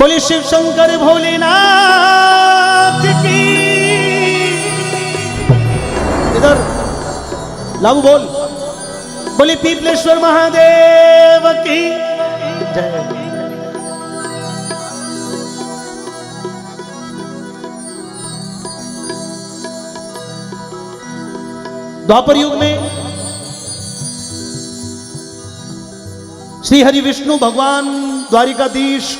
बोले शिव शंकर भोलेनाथ की। इधर लाबू बोल। बोले पीपलेश्वर महादेव की जय। द्वापर युग में श्री हरि विष्णु भगवान द्वारिकाधीश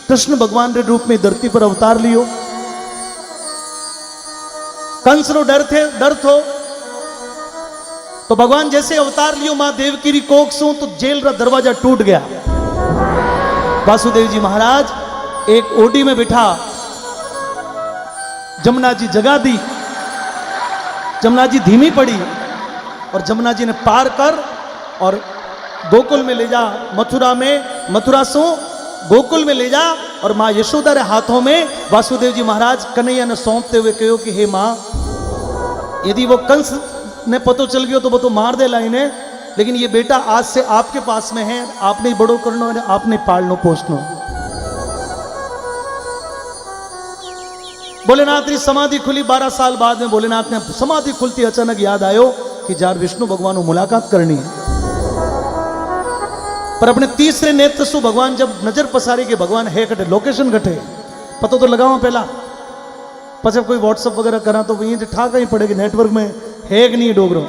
कृष्ण भगवान के रूप में धरती पर अवतार लियो। कंस रो डर थो तो भगवान जैसे अवतार लियो मां देवकी री कोख सु तो जेल रा दरवाजा टूट गया। वासुदेव जी महाराज एक ओडी में बिठा जमुना जी जगा दी। जमुना जी धीमी पड़ी और जमुना जी ने पार कर और गोकुल में ले जा। मथुरा से गोकुल में ले जा और मां यशोदा रे हाथों में वासुदेव जी महाराज कन्हैया ने सौंपते हुए कहो कि हे मां, यदि वो कंस ने पतो चल गयो तो वो तो मार दे लाइने, लेकिन ये बेटा आज से आपके पास में है, आपने ही बड़ो करनो है, आपने पालनो पोसनो। भोलेनाथ की समाधि खुली 12 साल बाद में। भोलेनाथ ने समाधि खुलती अचानक याद आयो कि जार विष्णु भगवान को मुलाकात करनी है। पर अपने तीसरे नेत्र सु भगवान जब नजर पसारी के भगवान है कटे लोकेशन घटे पतो तो लगाओ पहला, पचे कोई व्हाट्सअप वगैरह करा तो ये ठा कहीं पड़ेगी नेटवर्क में है कि नहीं डोगरो।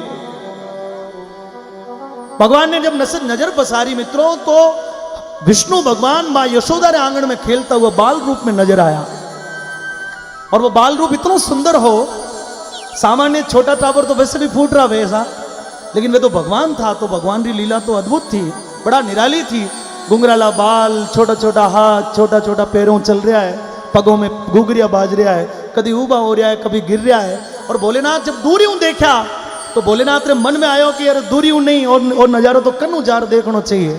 भगवान ने जब नजर पसारी मित्रों तो विष्णु भगवान मां यशोदा रे आंगन में खेलता हुआ बाल रूप में नजर आया। और वो बाल रूप इतना सुंदर हो, सामान्य छोटा टावर तो वैसे भी फूट रहा वैसा, लेकिन वे तो भगवान था तो भगवान की लीला तो अद्भुत थी, बड़ा निराली थी। घुंघराला बाल, छोटा छोटा हाथ, छोटा छोटा पैरों चल रहा है, पगों में घुघरिया बाज रहा है, कभी ऊबा हो रहा है, कभी गिर रहा है। और भोलेनाथ जब दूरी देखा तो भोलेनाथ ने मन में आयो कि यार दूरी नहीं और नजारा तो कन्नू जार देखना चाहिए।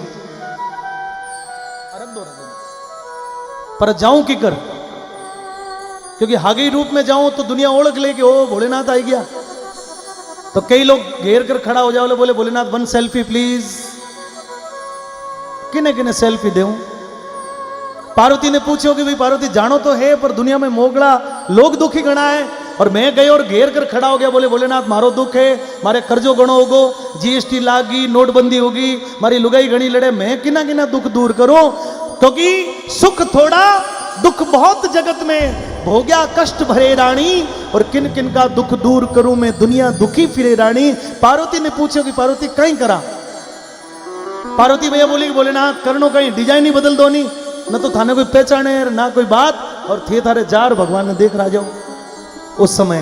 पर जाऊं की कर, क्योंकि हागी रूप में जाऊं तो दुनिया ओळख ले कि ओ भोलेनाथ आ गया। तो कई लोग घेर कर खड़ा हो जाओ, बोले भोलेनाथ 1 सेल्फी प्लीज। किने किने सेल्फी देऊं? पार्वती ने पूछो कि भाई पार्वती जानो तो है पर दुनिया में मोगला लोग दुखी गणा है। और मैं गए और घेर कर खड़ा हो गया, बोले भोलेनाथ मारो दुख है, मारे कर्जो गणो होगो, जीएसटी लागी, नोटबंदी होगी, मारी लुगाई गणी लड़े, मैं किना किना दुख दूर करूं। क्योंकि सुख थोड़ा दुख बहुत जगत में, भोग्या कष्ट भरे रानी, और किन किन का दुख दूर करूं मैं, दुनिया दुखी फिरे रानी। पार्वती ने पूछो कि पार्वती कहीं करा? पार्वती भैया बोली कि भोलेनाथ करनो कहीं डिजाइन ही बदल दो, नहीं न तो थाने कोई पहचाने ना कोई बात, और थे थारे जार भगवान ने देख रहा जाओ। उस समय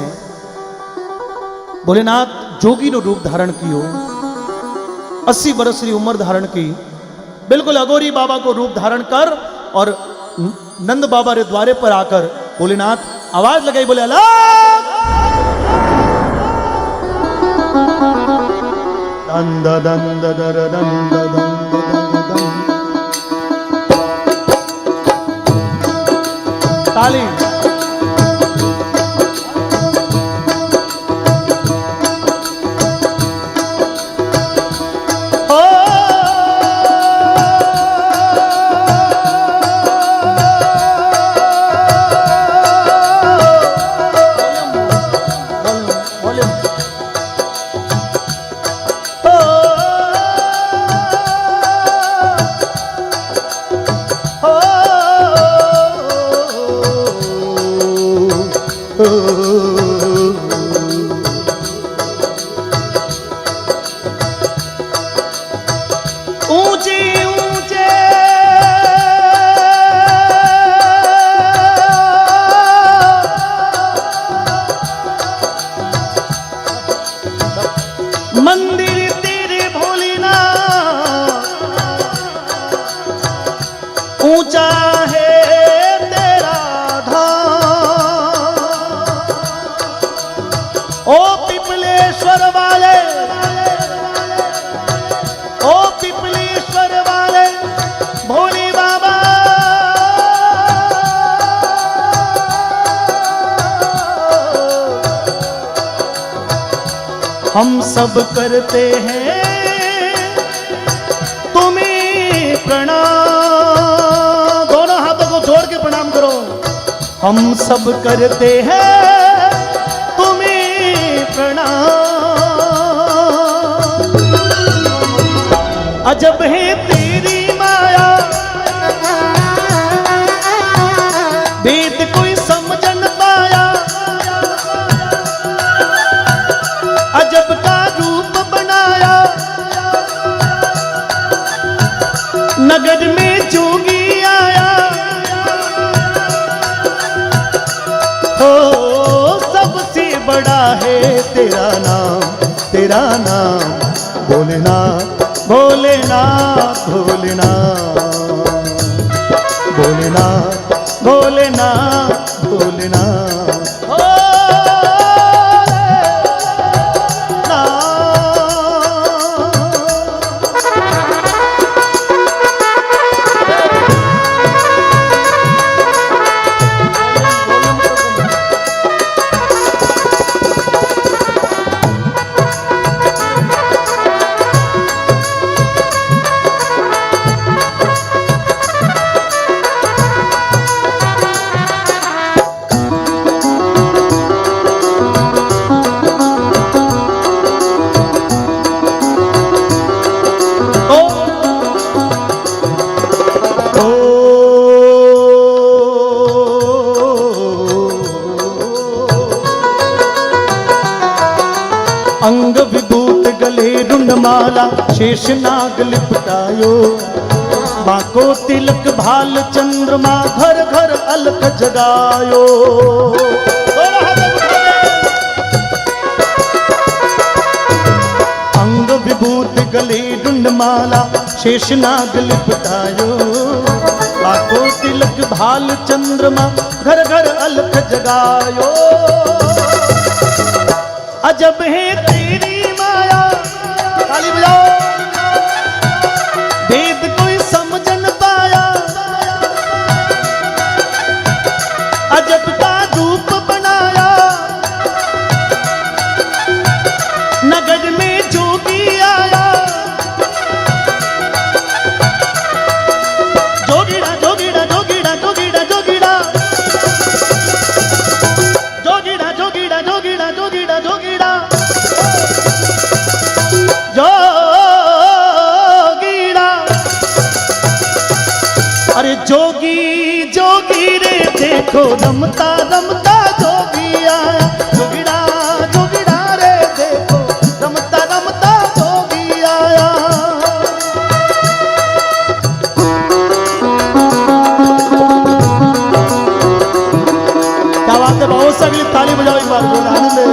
भोलेनाथ जोगी नो रूप धारण कियो, 80 बरस की उम्र धारण की, बिल्कुल अगोरी बाबा को रूप धारण कर और नंद बाबा रे द्वारे पर आकर भोलेनाथ आवाज लगाई, बोले अला दंद दंद दर दंद दंद ताली। ऊंचा है तेरा धाम, ओ पिपलेश्वर वाले, ओ पिपलेश्वर वाले भोले बाबा। हम सब करते हैं तुम्हें प्रणाम। दोनों हाथों को जोड़ हम सब करते हैं तुम्हें प्रणाम। अजब है तेरी माया, वेद कोई समझ न पाया। अजब का रूप बनाया, नगर में जोगी आया। हो सबसे बड़ा है तेरा नाम, तेरा नाम भोलेनाथ, भोलेनाथ, भोलेनाथ, भोलेनाथ, भोलेनाथ, भोलेनाथ। अंग विभूत गले रुंडमाला, शेष नाग लिपटायो। बाको तिलक भाल चंद्रमा, घर घर अलख जगायो। अंग विभूत गले रुंडमाला, शेष नाग लिपटायो। बाको तिलक भाल चंद्रमा, घर घर अलख जगायो। अजब है तेरी माया, ताली बजाओ। वेद कोई समझ न पाया, अजब का रूप बनाया। नगर में जोगी आया। जोगीड़ा जोगीड़ा जोगीड़ा जोगीड़ा जोगीड़ा, जोगीड़ा जोगीड़ा जोगीड़ा जोगीड़ा जोगीड़ा, जोगीड़ा। अरे जोगी जोगी रे देखो रमता रमता जोगी आया। जोगीड़ा जोगीड़ा रे देखो रमता रमता जोगी आया। क्या बात है, बहुत सगली ताली बजाओ एक बार, बोले आनंद है।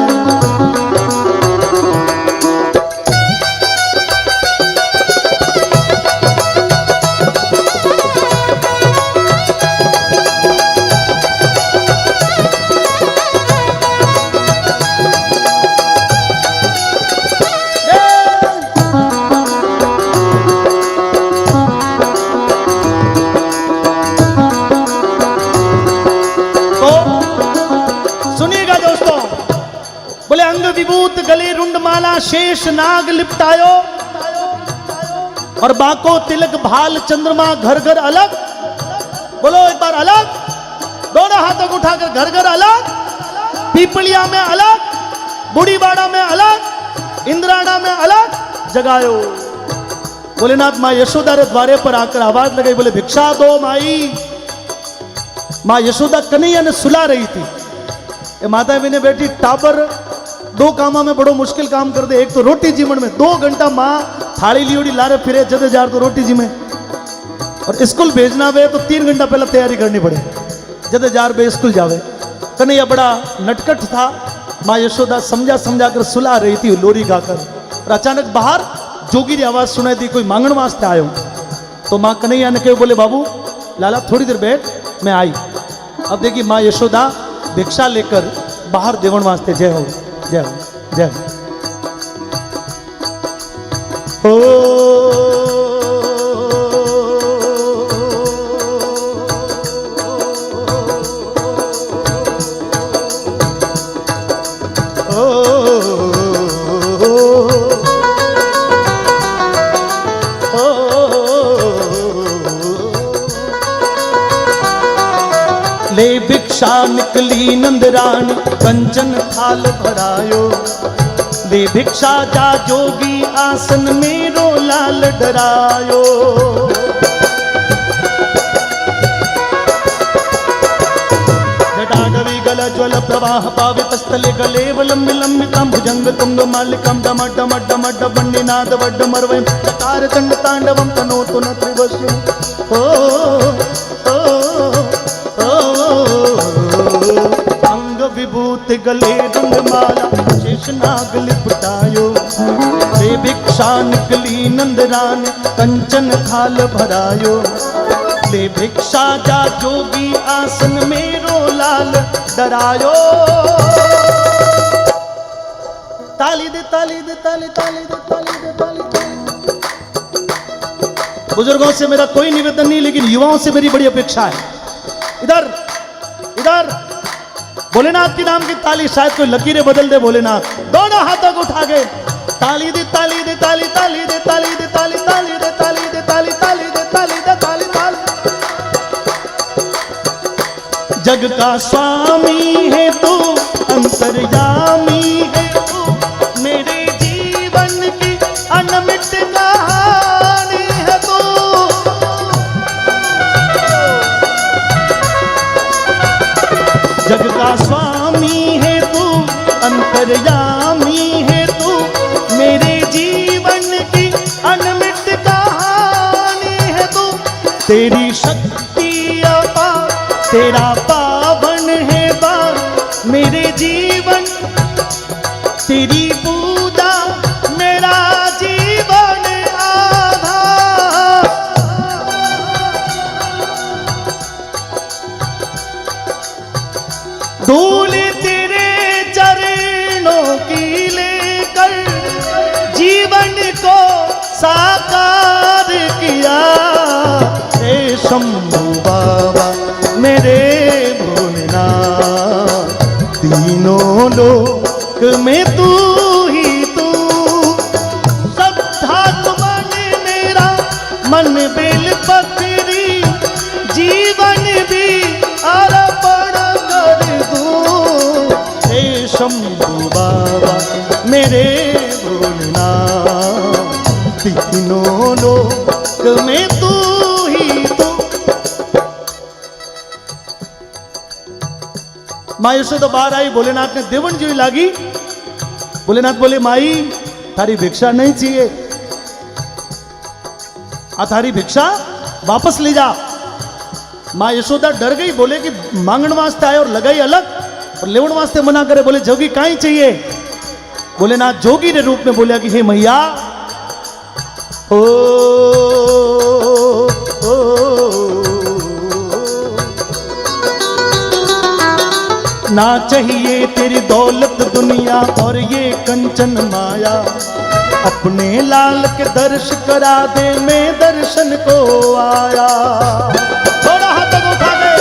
बोले अंग विभूत गले रुंडमाला, शेष नाग लिपटायो। और बाको तिलक भाल चंद्रमा, घर घर अलग। बोलो एक बार अलग, दोनों हाथों को उठाकर घर घर अलग। पीपलिया में अलग, बूढ़ीबाड़ा में अलग, इंद्राणा में अलग जगायो। भोलेनाथ माँ यशोदा रे द्वारे पर आकर आवाज लगाई, बोले भिक्षा दो माई। माँ यशोदा कन्हैया ने सुला रही थी। ये माता भी ने बेटी टाबर दो कामा में बड़ो मुश्किल काम कर दे। एक तो रोटी जीवन में 2 घंटा माँ थाली लियोड़ी लारे फिरे जदे जार तो रोटी जी में, और स्कूल भेजना वे तो 3 घंटा पहले तैयारी करनी पड़े जदे जार बे स्कूल जावे। कन्हैया बड़ा नटखट था। माँ यशोदा समझा समझा कर सुला रही थी लोरी गाकर, और अचानक बाहर जोगी की आवाज सुनाई दी, कोई मांगण वास्ते आयो। तो माँ कन्हैया ने कहा, बोले बाबू लाला थोड़ी देर बैठ, मैं आई। अब देखिए माँ यशोदा भिक्षा लेकर बाहर देवण वास्ते। जय हो जय हो जय हो। ले भिक्षा निकली नंदरानी कंचन थाल भरायो। ले भिक्षा जा जोगी आसन मेरो लाल डरायो। जटाडवी गल ज्वल प्रवाह पावित स्थले गलेवलम विलंबितम भुजंग तुंग मालिकम डम डम डम डबन्निनाद वड्ड मर्वयम चकार चंड तांडवम तनोतु न त्रिवश्यम। ओ ओ ओ अंग विभूति गले रंगमाला शेषनाग लिपटायो। ले भिक्षा निकली नंदरानी कंचन थाल भरायो। ले भिक्षा जा जोगी आसन मेरो लाल डरायो। ताली दे ताली दे ताली ताली दे ताली दे ताली दे। बुजुर्गों से मेरा कोई निवेदन नहीं, लेकिन युवाओं से मेरी बड़ी अपेक्षा है। इधर इधर भोलेनाथ की नाम की ताली, शायद कोई लकीरें बदल दे भोलेनाथ। दोनों हाथों को उठा के ताली दे ताली दे ताली ताली दे ताली दे ताली ताली दे ताली दे ताली ताली दे ताली दे ताली ताली। जग का स्वामी है तू, अंतर्यामी है तू, मेरे जीवन की अनमिट कहानी है तू। जग का स्वामी है तू, अंतर्यामी है तू, मेरे जीवन की अनमिट कहानी है तू। तेरी शक्ति अपार, तेरा पावन है बार मेरे जीवन, तेरी पूजा मेरा जीवन आधार। धूल तेरे चरणों की लेकर जीवन को साकार किया। हे शंभू बाबा मेरे भोलेनाथ, तीनों लोक में तू ही तू। श्रद्धा मन मेरा मन बेल पकड़ी, जीवन भी अर्पण कर दूं। हे शंभू बाबा मेरे भोलेनाथ, तीनों लोक में तू ही तू। माँ यशोदा बाहर आई, भोलेनाथ ने देवन जी लागी। भोलेनाथ बोले माई थारी भिक्षा नहीं चाहिए, थारी भिक्षा वापस ले जा। माँ यशोदा डर गई, बोले कि मांगण वास्ते आए और लगाई अलग और लेवन वास्ते मना करे। बोले जोगी काई चाहिए। भोलेनाथ जोगी ने रूप में बोला कि हे मैया, ओ ना चाहिए तेरी दौलत दुनिया और ये कंचन माया। अपने लाल के दर्श करा दे, मैं दर्शन को आया। थोड़ा हाथ उठा दे।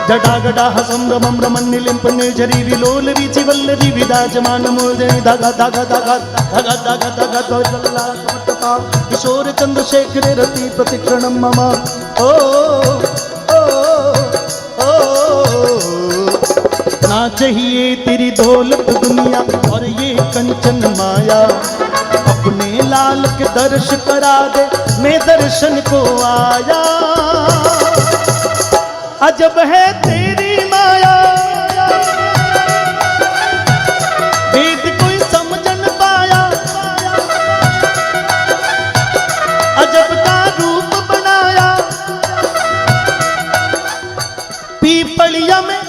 जटा गडा हसम रमम रमन नीलिंप निर्झरी विलोल वीची वल्लरी विराजमान मूर्धनि धागा धागा धागा धागा धागा धागा द्वैतला समर्पता किशोर चंद्रशेखर रति प्रतिक्षणम मम। ओ ना चाहिए तेरी दौलत दुनिया और ये कंचन माया। अपने लाल के दर्श करा दे, मैं दर्शन को आया। अजब है तेरी माया, वेद कोई समझ न पाया। अजब का रूप बनाया पीपलिया में,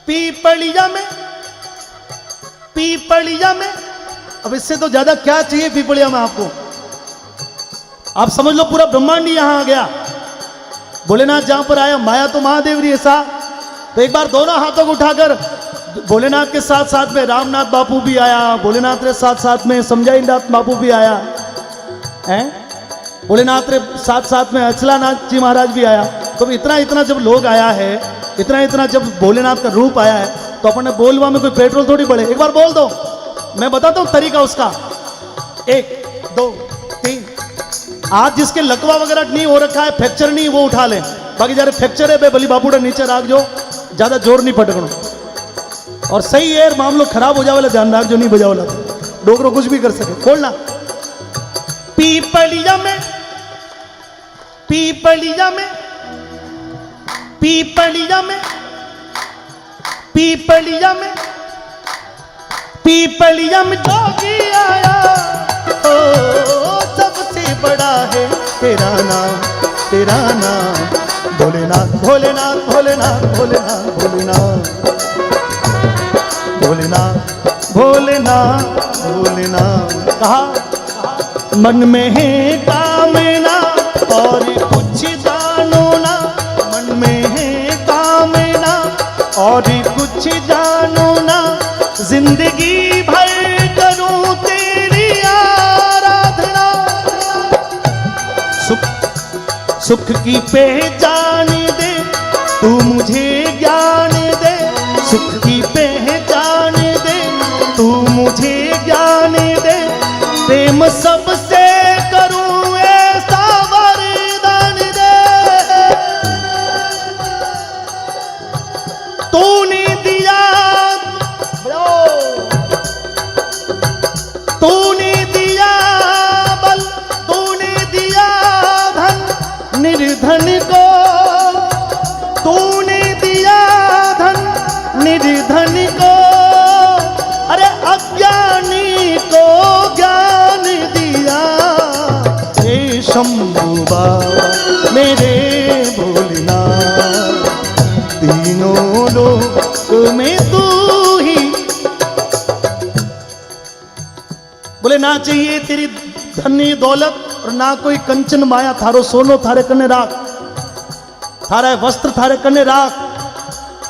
पीपलिया में, पीपलिया में। अब इससे तो ज्यादा क्या चाहिए पीपलिया में आपको। आप समझ लो पूरा ब्रह्मांड ही यहां आ गया। भोलेनाथ जहां पर आया, माया तो महादेव री ऐसा। तो एक बार दोनों हाथों को उठाकर भोलेनाथ के साथ साथ में रामनाथ बापू भी आया, भोलेनाथ के साथ साथ में समझाईनाथ बापू भी आया है, भोलेनाथ के साथ साथ में अचलानाथ जी महाराज भी आया। तो इतना इतना जब लोग आया है, इतना इतना जब भोलेनाथ का रूप आया है, तो अपने बोलवा में कोई पेट्रोल थोड़ी बढ़े। एक बार बोल दो, मैं बताता हूं तरीका उसका। 1 2 3 आज जिसके लकवा वगैरह नहीं हो रखा है, फ्रैक्चर नहीं, वो उठा ले। बाकी जारे फ्रैक्चर है बे भली बापूड़ा नीचे राख जो, ज्यादा जोर नहीं पटकनो। और सही है मामलो खराब हो जावे ध्यान राख जो, नहीं बजावला डोकरो कुछ भी कर सके। खोलना पीपलिया में, पीपलिया में, पीपलिया में, पीपलिया में, पीपलिया में जोगी आया, ओ सबसे बड़ा है तेरा नाम, तेरा नाम भोलेनाथ, भोलेनाथ, भोलेनाथ, भोलेनाथ, भोलेनाथ, भोलेनाथ, भोलेनाथ, भोलेनाथ। कहा मन में है कामना और कुछ जानो ना, मन में है कामना और कुछ जानो ना, जिंदगी भर करूं तेरी आराधना। सुख सुख की पहचान दे तू मुझे ज्ञान दे, सुख की पहचान दे तू मुझे ज्ञान दे, प्रेम सबसे करूं ऐसा वरदान दे। तूने दिया, तूने दिया बल, तूने दिया धन निर्धन को, तूने दिया धन निर्धन को, अरे अज्ञानी को ज्ञान दिया। हे शंभू बाबा मेरे भोलेनाथ, तीनों लोक में तू ही। बोले ना चाहिए तेरी धनी दौलत और ना कोई कंचन माया, थारो सोनो थारे कने राख, थारा वस्त्र थारे कने राख,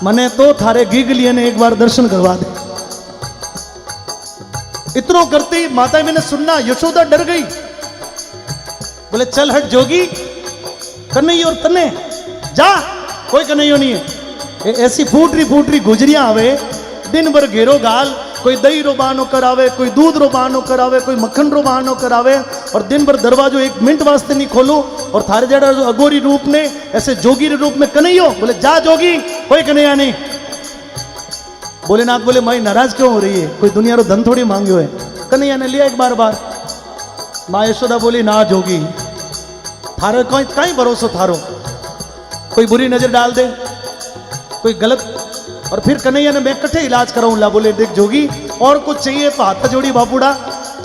मने तो थारे गीगलिए ने एक बार दर्शन करवा दे। इतनो करते ही माता मैंने सुनना, यशोदा डर गई। बोले चल हट जोगी, कन्हैया और तने जा, कोई कन्हैया नहीं है। ऐसी फूटरी गुजरियां आवे, दिन भर घेरो गाल, कोई दही रो बहानो करावे, कोई दूध रो बहानो करावे, कोई मक्खन रो बहानो करावे, और दिन भर दरवाजो एक मिनट वास्ते नहीं खोलो। और थारे जड़ा जो अगोरी रूप ने ऐसे जोगी रूप में कन्हैया, बोले जा जोगी, कोई कन्हैया नहीं। भोलेनाथ बोले माई नाराज क्यों हो रही है, कोई दुनिया रो धन थोड़ी मांग्यो है। कन्हैया ने लिया एक बार बार। माँ यशोदा बोली ना जोगी, थारो कहीं भरोसा थारो, कोई बुरी नजर डाल दे, कोई गलत। और फिर कन्हैया ने मैं कठे इलाज कराऊं ला। बोले देख जोगी और कुछ चाहिए तो हाथ जोड़ी बापूड़ा,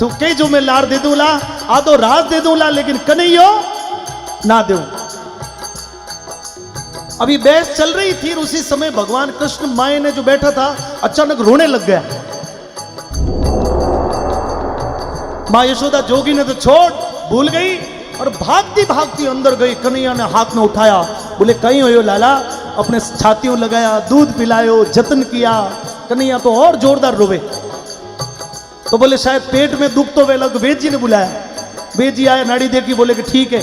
तो कई जो मैं लार दे दूं ला, आधो राज दे दूं ला, लेकिन कन्हैया ना दो। अभी बहस चल रही थी, उसी समय भगवान कृष्ण माए ने जो बैठा था अचानक रोने लग गया। माँ यशोदा जोगी ने तो छोड़ भूल गई और भागती भागती अंदर गई। कन्हैया ने हाथ में उठाया, बोले कहीं हो लाला, अपने छातियों लगाया, दूध पिलायो, जतन किया। कन्हैया तो और जोरदार रोवे। तो बोले शायद पेट में दुख तो वे लग। वेद जी ने बुलाया, वेद जी आए, नाड़ी देखी, बोले कि ठीक है।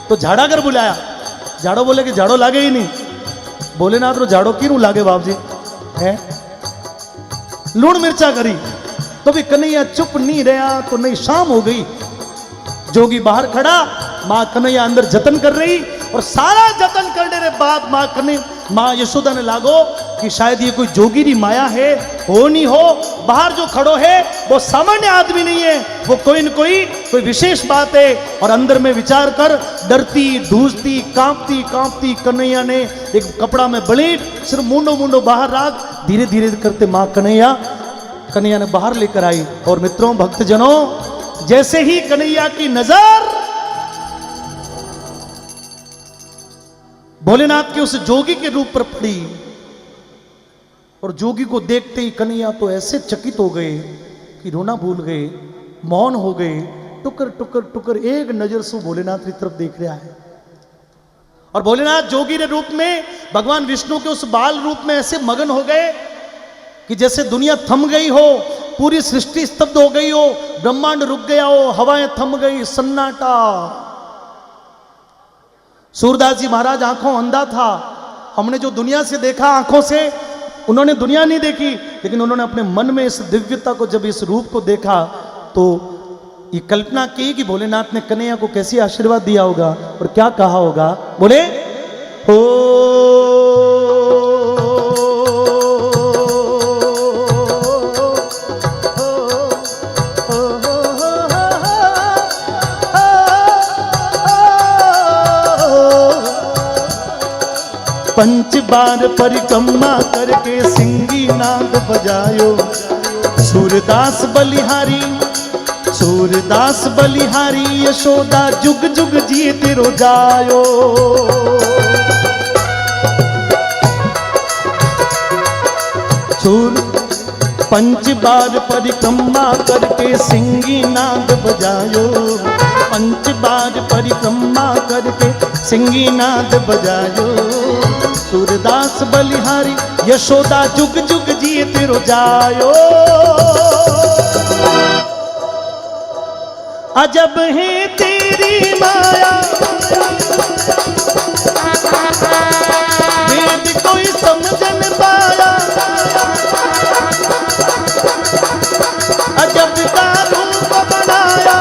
तो झाड़ा कर बुलाया, झाड़ो बोले कि झाड़ो लागे ही नहीं। भोलेनाथ रो झाड़ो क्यों लागे बाप जी है, लूण मिर्चा करी। तो भी कन्हैया चुप नहीं रहा, तो नहीं शाम हो गई। जोगी बाहर खड़ा, माँ कन्हैया अंदर जतन कर रही, और सारा जतन करने के बाद माँ यशोदा ने लागो कि शायद ये कोई जोगीरी माया है, हो नहीं हो। बाहर जो खड़ो है वो सामान्य आदमी नहीं है, वो कोई न कोई विशेष बात है। और अंदर में विचार कर डरती, ढूंढती, कांपती कांपती कन्हैया ने एक कपड़ा में बलेट सिर्फ मुंडो बाहर राख, धीरे धीरे करते माँ कन्हैया ने बाहर लेकर आई। और मित्रों, भक्तजनों, जैसे ही कन्हैया की नजर भोलेनाथ के उस जोगी के रूप पर पड़ी, और जोगी को देखते ही कन्हैया तो ऐसे चकित हो गए कि रोना भूल गए, मौन हो गए। टुकर टुकर टुकर एक नजर से भोलेनाथ की तरफ देख रहा है। और भोलेनाथ जोगी के रूप में भगवान विष्णु के उस बाल रूप में ऐसे मगन हो गए कि जैसे दुनिया थम गई हो, पूरी सृष्टि स्तब्ध हो गई हो, ब्रह्मांड रुक गया हो, हवाएं थम गई, सन्नाटा। सूरदास जी महाराज आंखों अंधा था। हमने जो दुनिया से देखा आंखों से, उन्होंने दुनिया नहीं देखी, लेकिन उन्होंने अपने मन में इस दिव्यता को, जब इस रूप को देखा, तो ये कल्पना की कि भोलेनाथ ने कन्हैया को कैसी आशीर्वाद दिया होगा और क्या कहा होगा। बोले हो पंच बार परिक्रमा करके सिंगी नाद बजायो, सूरदास बलिहारी सूरदास बलिहारी यशोदा जुग जुग जिए तेरो जायो। सूर पंच बार परिक्रमा करके सिंगी नाद बजायो, पंच बार परिक्रमा करके सिंगी नाद बजायो, सूरदास बलिहारी यशोदा जुग जुग जिए तेरो जायो। अजब है तेरी माया वेद कोई समझ न पाया, अजब का रूप बनाया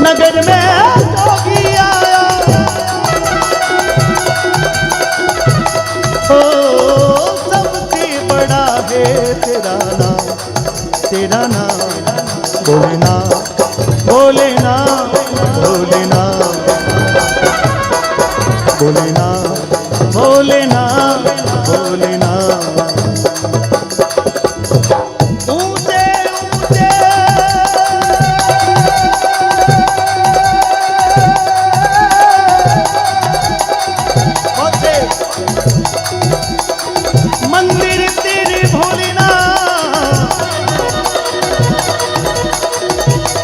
नगर में जोगी आया। ओ सबसे बड़ा है तेरा नाम, तेरा नाम भोलेनाथ भोलेनाथ भोलेनाथ भोलेनाथ भोलेनाथ भोलेनाथ। ऊंचे ऊंचे मंदिर तेरे भोलेनाथ,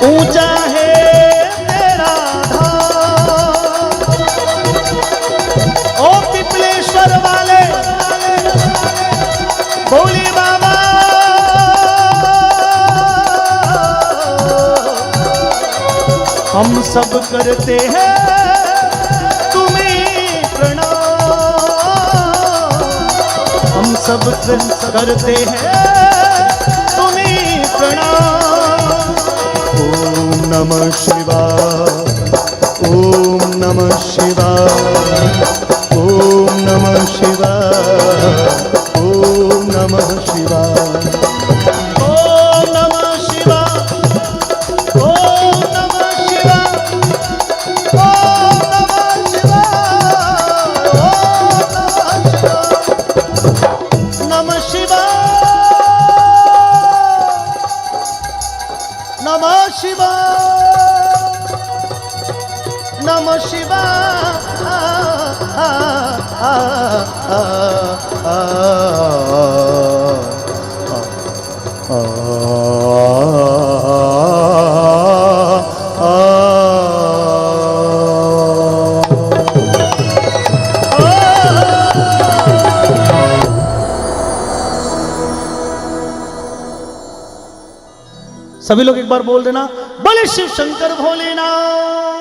ऊंचा है तेरा धाम। ओ पिपलेश्वर वाले भोले बाबा, हम सब करते हैं तुम्हें प्रणाम, हम सब करते हैं तुम्हें प्रणाम। ओम नमः शिवाय ओम नमः शिवाय ओम नमः शिवाय ओम नमः शिवाय ओम नमः शिवाय ओम नमः शिवाय ओम नमः शिवाय ओम नमः शिवाय नमः शिवाय नमः शिवाय। सभी लोग एक बार बोल देना, बोले शिव शंकर भोलेनाथ।